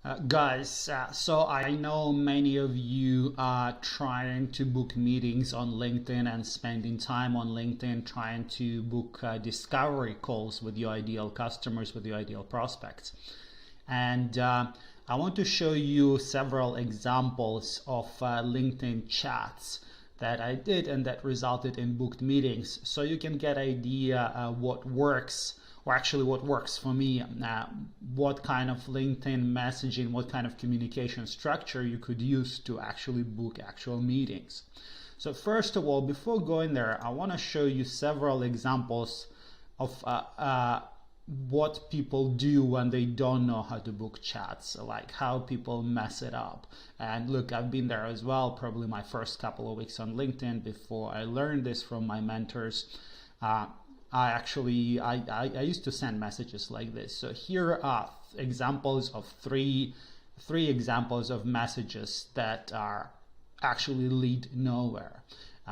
So I know many of you are trying to book meetings on LinkedIn and spending time on LinkedIn trying to book discovery calls with your ideal customers, with your ideal prospects. And I want to show you several examples of LinkedIn chats that I did and that resulted in booked meetings, so you can get an idea what works, or actually what works for me, what kind of LinkedIn messaging, what kind of communication structure you could use to actually book actual meetings. So first of all, before going there, I want to show you several examples of what people do when they don't know how to book chats, like how people mess it up. And look, I've been there as well, probably my first couple of weeks on LinkedIn before I learned this from my mentors. I used to send messages like this. So here are examples of three examples of messages that are actually lead nowhere.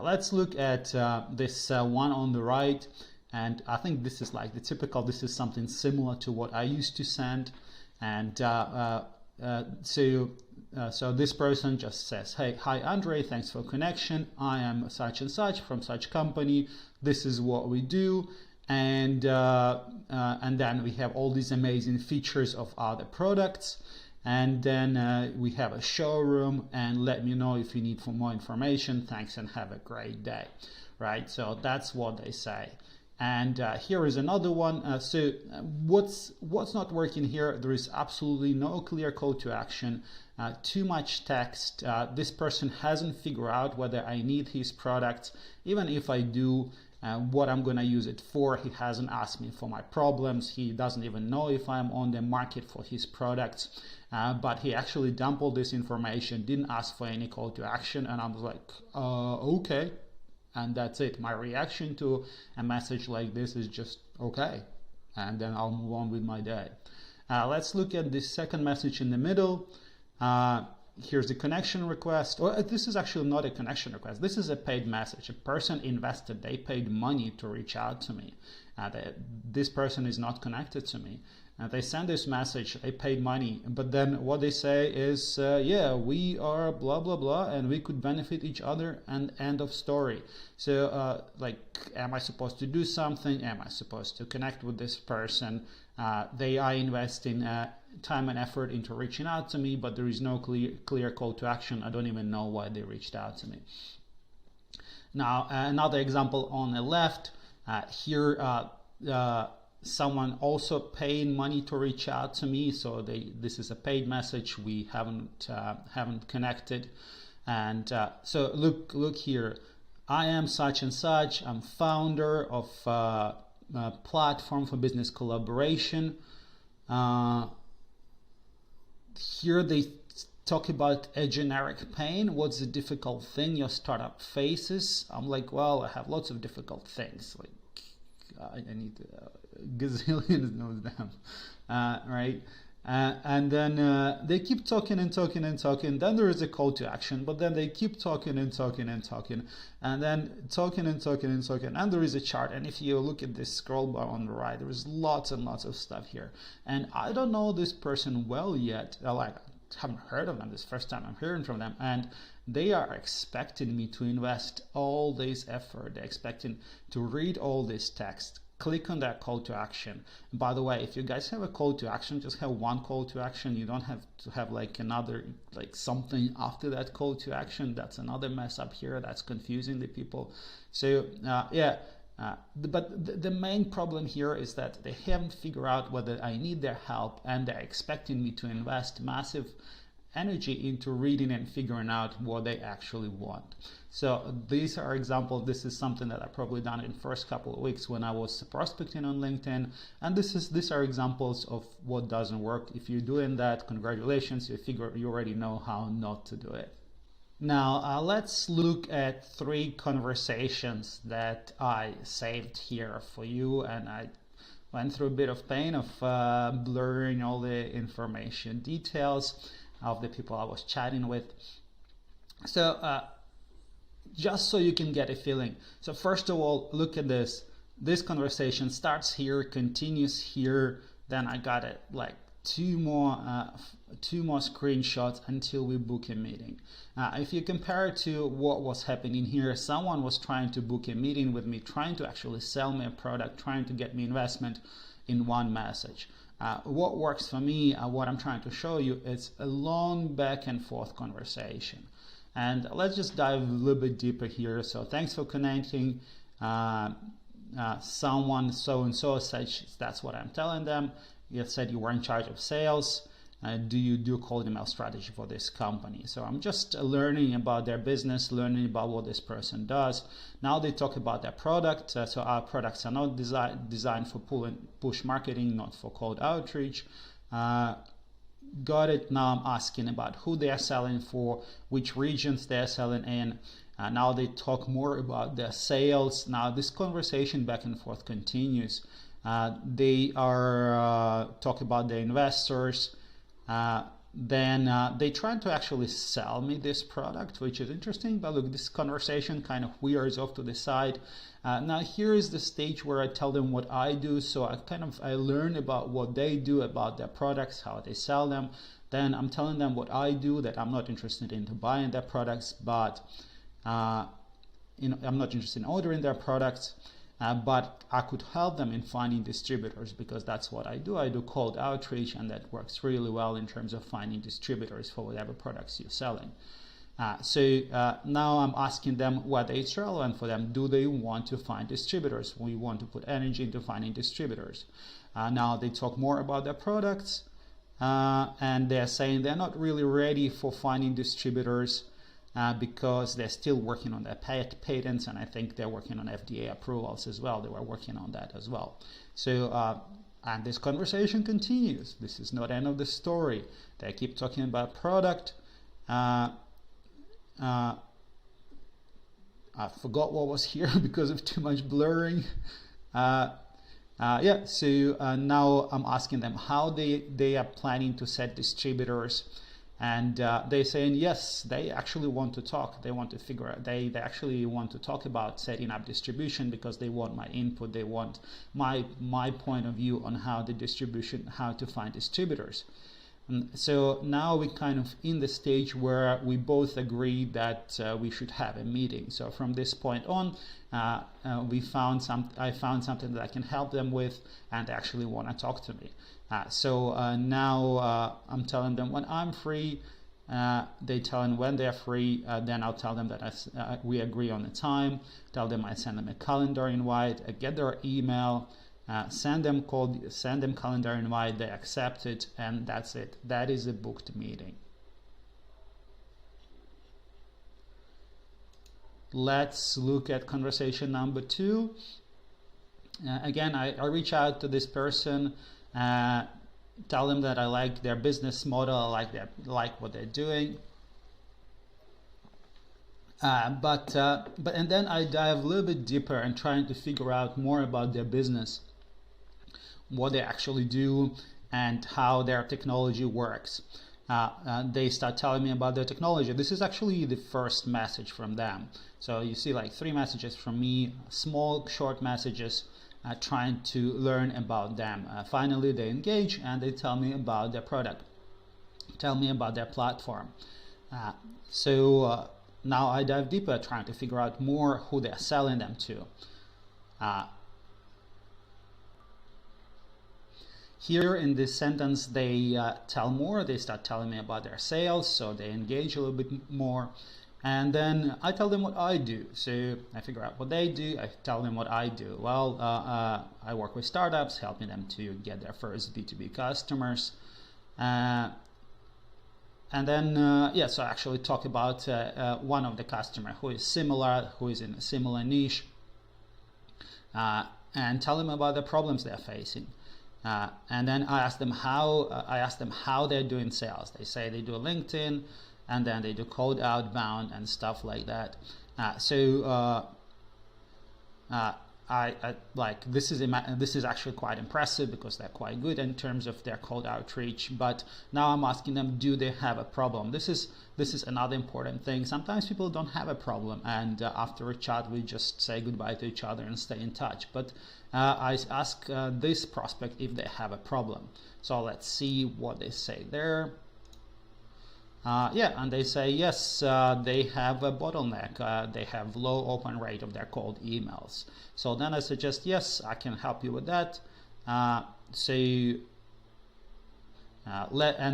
Let's look at this one on the right. And I think this is like the typical, this is something similar to what I used to send. And so this person just says, hey, hi Andre, thanks for connection. I am such and such from such company. This is what we do. And then we have all these amazing features of other products. And then we have a showroom, and let me know if you need for more information. Thanks and have a great day. Right? So that's what they say. And here is another one. What's not working here? There is absolutely no clear call to action, too much text. This person hasn't figured out whether I need his products. Even if I do, what I'm going to use it for. He hasn't asked me for my problems. He doesn't even know if I'm on the market for his products. But he actually dumped all this information, didn't ask for any call to action. And I was like, okay. And that's it. My reaction to a message like this is just okay. And then I'll move on with my day. Let's look at this second message in the middle. Here's the connection request. Well, this is actually not a connection request. This is a paid message. A person invested, they paid money to reach out to me. This person is not connected to me. They send this message, they paid money, but then what they say is, yeah, we are blah, blah, blah, and we could benefit each other, and end of story. So like, am I supposed to do something? Am I supposed to connect with this person? They are investing time and effort into reaching out to me, but there is no clear call to action. I don't even know why they reached out to me. Now, another example on the left, here, someone also paying money to reach out to me. So this is a paid message. We haven't connected. And so look here. I am such and such. I'm founder of a platform for business collaboration. Here they talk about a generic pain. What's the difficult thing your startup faces? I'm like, well, I have lots of difficult things. Like I need gazillions of them, right? And then they keep talking and talking and talking. Then there is a call to action, but then they keep talking and talking and talking, and then talking and talking and talking. And there is a chart. And if you look at this scroll bar on the right, there is lots and lots of stuff here. And I don't know this person well yet. Like, I haven't heard of them. This is the first time I'm hearing from them. And they are expecting me to invest all this effort. They're expecting to read all this text, click on that call to action. And by the way, if you guys have a call to action, just have one call to action. You don't have to have like another, like something after that call to action. That's another mess up here. That's confusing the people. So but the main problem here is that they haven't figured out whether I need their help, and they're expecting me to invest massive energy into reading and figuring out what they actually want. So these are examples. This is something that I probably done in the first couple of weeks when I was prospecting on LinkedIn, and these are examples of what doesn't work. If you're doing that, congratulations, you already know how not to do it. Now let's look at 3 conversations that I saved here for you, and I went through a bit of pain of blurring all the information details of the people I was chatting with. So just so you can get a feeling. So first of all, look at this. This conversation starts here, continues here, then I got it like two more screenshots until we book a meeting. If you compare it to what was happening here, someone was trying to book a meeting with me, trying to actually sell me a product, trying to get me investment in one message. What works for me, what I'm trying to show you, is a long back and forth conversation. And let's just dive a little bit deeper here. So thanks for connecting. Someone so-and-so said, that's what I'm telling them. You said you were in charge of sales. Do you do cold email strategy for this company? So I'm just learning about their business, learning about what this person does. Now they talk about their product. So our products are not designed for push marketing, not for cold outreach. Got it. Now I'm asking about who they are selling for, which regions they're selling in. Now they talk more about their sales. Now this conversation back and forth continues. They are talk about their investors. Then they try to actually sell me this product, which is interesting. But look, this conversation kind of wears off to the side. Now here is the stage where I tell them what I do. So I learn about what they do, about their products, how they sell them. Then I'm telling them what I do, that I'm not interested in buying their products, but I'm not interested in ordering their products. But I could help them in finding distributors, because that's what I do. I do cold outreach, and that works really well in terms of finding distributors for whatever products you're selling. So now I'm asking them whether it's relevant for them. Do they want to find distributors? We want to put energy into finding distributors. Now they talk more about their products, and they're saying they're not really ready for finding distributors. Because they're still working on their patents, and I think they're working on FDA approvals as well. They were working on that as well. So, and this conversation continues. This is not the end of the story. They keep talking about product. I forgot what was here because of too much blurring. So now I'm asking them how they are planning to set distributors. And they're saying yes, they actually want to talk. They want to figure out. They actually want to talk about setting up distribution, because they want my input. They want my point of view on how to find distributors. And so now we're kind of in the stage where we both agree that we should have a meeting. So from this point on, I found something that I can help them with, and they actually want to talk to me. Now I'm telling them when I'm free. They tell them when they're free. Then I'll tell them that we agree on the time. Tell them I send them a calendar invite. I get their email. Send them calendar invite. They accept it, and that's it. That is a booked meeting. Let's look at conversation number 2. Again, I reach out to this person. Tell them that I like their business model, I like what they're doing. And then I dive a little bit deeper and trying to figure out more about their business, what they actually do, and how their technology works. They start telling me about their technology. This is actually the first message from them. So you see like 3 messages from me, small, short messages. Trying to learn about them. Finally, they engage and they tell me about their product, tell me about their platform. Now I dive deeper, trying to figure out more who they're selling them to. Here in this sentence, they tell more. They start telling me about their sales, so they engage a little bit more. And then I tell them what I do. So I figure out what they do. I tell them what I do. Well, I work with startups, helping them to get their first B2B customers. And then, so I actually talk about one of the customer who is in a similar niche, and tell them about the problems they're facing. And then I ask them how they're doing sales. They say they do LinkedIn, and then they do cold outbound and stuff like that. I like this is actually quite impressive because they're quite good in terms of their cold outreach. But now I'm asking them, do they have a problem? This is another important thing. Sometimes people don't have a problem, and after a chat we just say goodbye to each other and stay in touch. But I ask this prospect if they have a problem. So let's see what they say there. Yeah, and they say yes, they have a bottleneck. They have low open rate of their cold emails. So then I suggest, yes, I can help you with that. And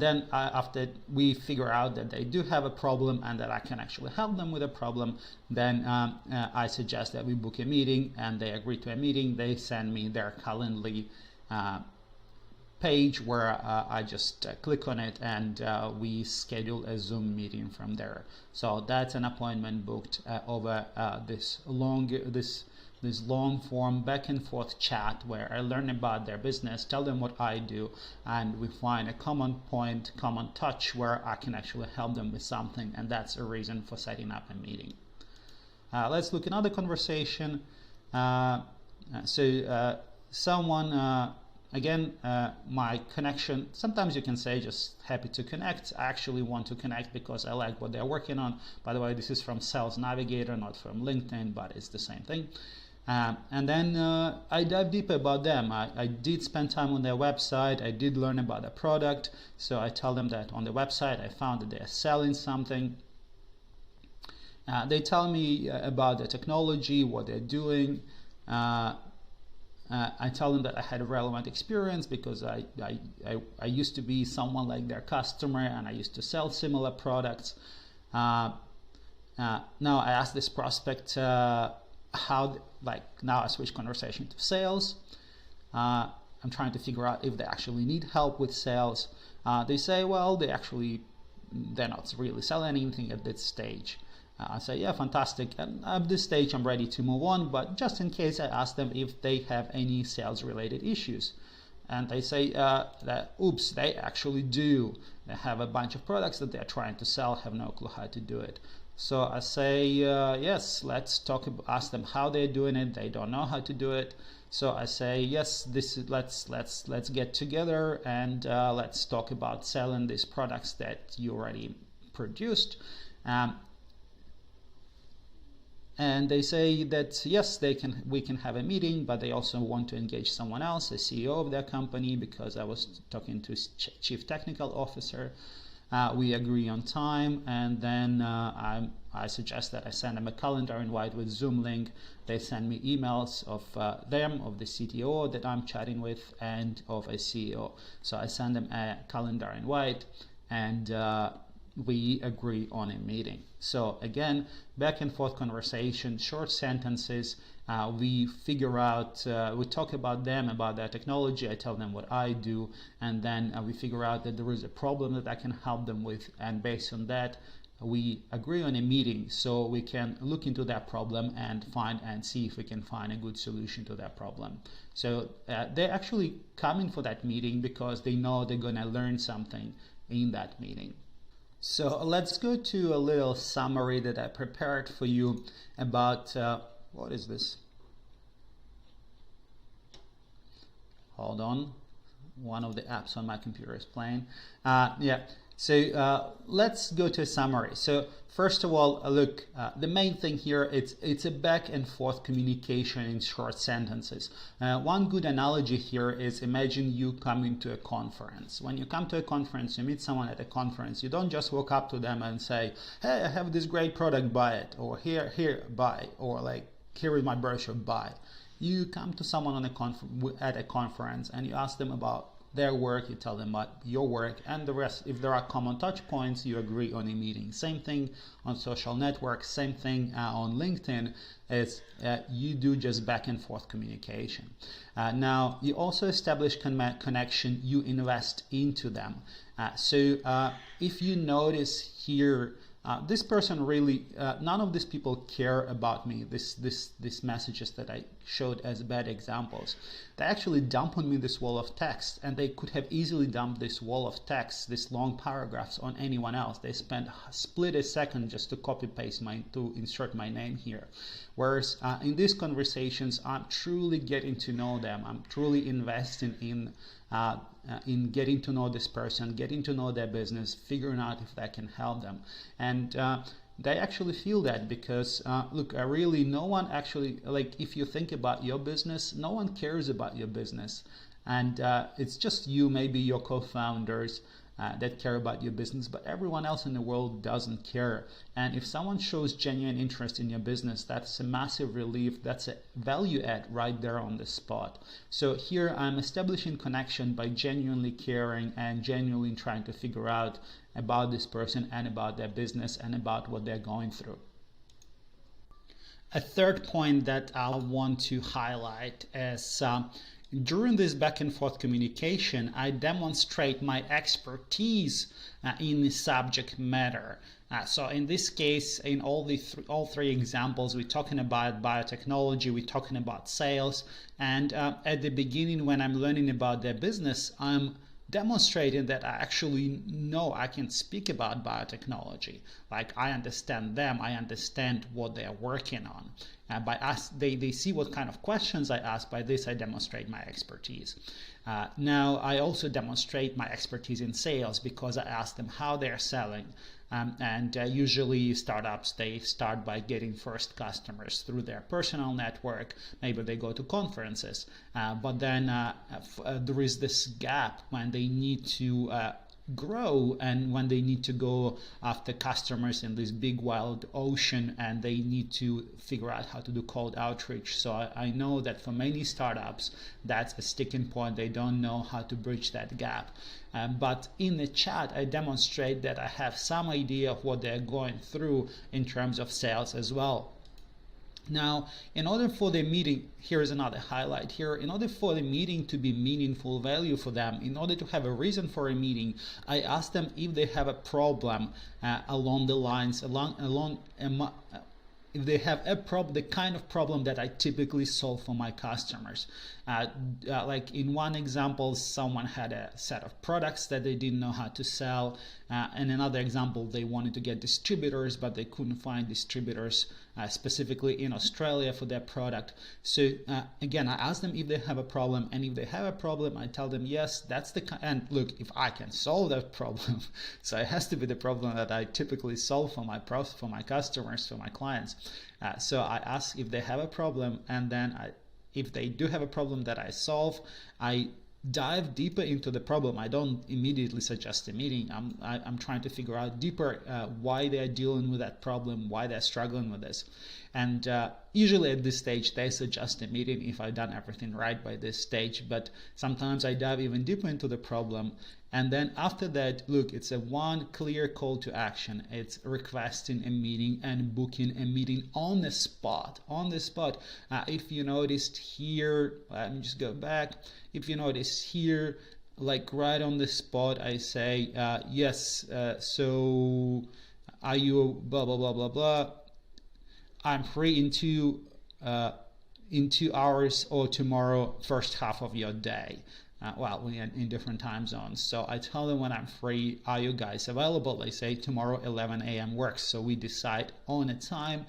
then after we figure out that they do have a problem and that I can actually help them with a problem, then I suggest that we book a meeting, and they agree to a meeting. They send me their Calendly page where I just click on it, and we schedule a Zoom meeting from there. So that's an appointment booked over this long form back and forth chat where I learn about their business, tell them what I do, and we find a common point, common touch where I can actually help them with something, and that's a reason for setting up a meeting. Let's look at another conversation. Someone again, my connection, sometimes you can say just happy to connect. I actually want to connect because I like what they're working on. By the way, this is from Sales Navigator, not from LinkedIn, but it's the same thing. And then I dive deeper about them. I did spend time on their website. I did learn about the product. So I tell them that on the website I found that they're selling something. They tell me about the technology, what they're doing. I tell them that I had a relevant experience because I used to be someone like their customer, and I used to sell similar products. Now I ask this prospect now I switch conversation to sales. I'm trying to figure out if they actually need help with sales. They say, well, they're not really selling anything at this stage. I say, yeah, fantastic. And at this stage, I'm ready to move on. But just in case, I ask them if they have any sales-related issues. And they say that, oops, they actually do. They have a bunch of products that they're trying to sell, have no clue how to do it. So I say, yes, let's ask them how they're doing it. They don't know how to do it. So I say, yes, let's get together and let's talk about selling these products that you already produced. And they say that yes, we can have a meeting, but they also want to engage someone else, a CEO of their company, because I was talking to chief technical officer. We agree on time, and then I suggest that I send them a calendar invite with Zoom link. They send me emails of of the CTO that I'm chatting with, and of a CEO. So I send them a calendar invite, and we agree on a meeting. So again, back and forth conversation, short sentences. We figure out, we talk about them, about their technology. I tell them what I do, and then we figure out that there is a problem that I can help them with, and based on that, we agree on a meeting so we can look into that problem and see if we can find a good solution to that problem. So they're actually coming for that meeting because they know they're gonna learn something in that meeting. So let's go to a little summary that I prepared for you about, what is this? Hold on, one of the apps on my computer is playing. So let's go to a summary. So first of all, look, the main thing here, it's a back and forth communication in short sentences. One good analogy here is, imagine you coming to a conference. When you come to a conference, you meet someone at a conference, you don't just walk up to them and say, hey, I have this great product, buy it, or here, buy, or like, here is my brochure, buy. You come to someone at a conference and you ask them about their work, you tell them about your work, and the rest. If there are common touch points, you agree on a meeting. Same thing on social networks, same thing on LinkedIn, is you do just back and forth communication. Now you also establish connection, you invest into them. So if you notice here, this person really, none of these people care about me, this messages that I showed as bad examples. They actually dumped on me this wall of text, and they could have easily dumped this wall of text, this long paragraphs, on anyone else. They spent split a second just to copy paste to insert my name here. Whereas in these conversations, I'm truly getting to know them. I'm truly investing in getting to know this person, getting to know their business, figuring out if that can help them. And they actually feel that because look, really no one actually, like, if you think about your business, no one cares about your business, and it's just you, maybe your co-founders, that care about your business, but everyone else in the world doesn't care. And if someone shows genuine interest in your business, that's a massive relief. That's a value add right there on the spot. So here I'm establishing connection by genuinely caring and genuinely trying to figure out about this person and about their business and about what they're going through. A third point that I want to highlight is during this back and forth communication, I demonstrate my expertise in the subject matter. So in this case, in all three examples, we're talking about biotechnology, we're talking about sales, and at the beginning when I'm learning about their business, I'm demonstrating that I actually know I can speak about biotechnology. Like, I understand them, I understand what they're working on. They see what kind of questions I ask. By this, I demonstrate my expertise. Now, I also demonstrate my expertise in sales because I ask them how they're selling. Usually startups, they start by getting first customers through their personal network. Maybe they go to conferences, but then there is this gap when they need to grow and when they need to go after customers in this big wild ocean, and they need to figure out how to do cold outreach. So I know that for many startups, that's a sticking point. They don't know how to bridge that gap. But in the chat, I demonstrate that I have some idea of what they're going through in terms of sales as well. Now, in order for the meeting, here's another highlight here, in order for the meeting to be meaningful value for them, in order to have a reason for a meeting, I ask them if they have a problem along the lines, if they have a problem, the kind of problem that I typically solve for my customers. Like in one example, someone had a set of products that they didn't know how to sell. In another example, they wanted to get distributors, but they couldn't find distributors specifically in Australia for their product. So again, I ask them if they have a problem, and if they have a problem, I tell them, yes, that's and look, if I can solve that problem, so it has to be the problem that I typically solve for my customers, for my clients. So I ask if they have a problem, and then if they do have a problem that I solve, I dive deeper into the problem. I don't immediately suggest a meeting. I'm trying to figure out deeper why they're dealing with that problem, why they're struggling with this. And usually at this stage, they suggest a meeting if I've done everything right by this stage. But sometimes I dive even deeper into the problem. And then after that, look, it's a one clear call to action. It's requesting a meeting and booking a meeting on the spot. On the spot. If you noticed here, let me just go back. If you notice here, like right on the spot, I say, yes, so are you blah, blah, blah, blah, blah. I'm free in 2 hours or tomorrow, first half of your day. Well, we're in different time zones. So I tell them when I'm free, are you guys available? They say tomorrow 11 a.m. works. So we decide on a time.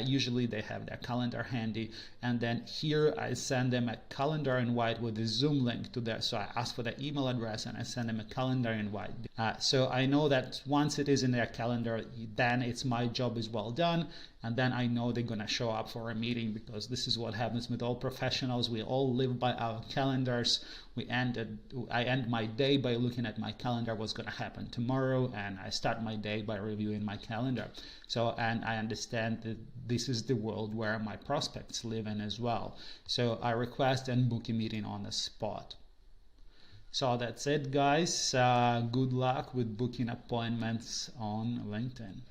Usually they have their calendar handy. And then here I send them a calendar invite with a Zoom link to their, so I ask for their email address and I send them a calendar invite. So I know that once it is in their calendar, then it's my job is well done. And then I know they're going to show up for a meeting, because this is what happens with all professionals. We all live by our calendars. I end my day by looking at my calendar, what's going to happen tomorrow, and I start my day by reviewing my calendar. So, and I understand that this is the world where my prospects live in as well. So I request and book a meeting on the spot. So that's it, guys. Good luck with booking appointments on LinkedIn.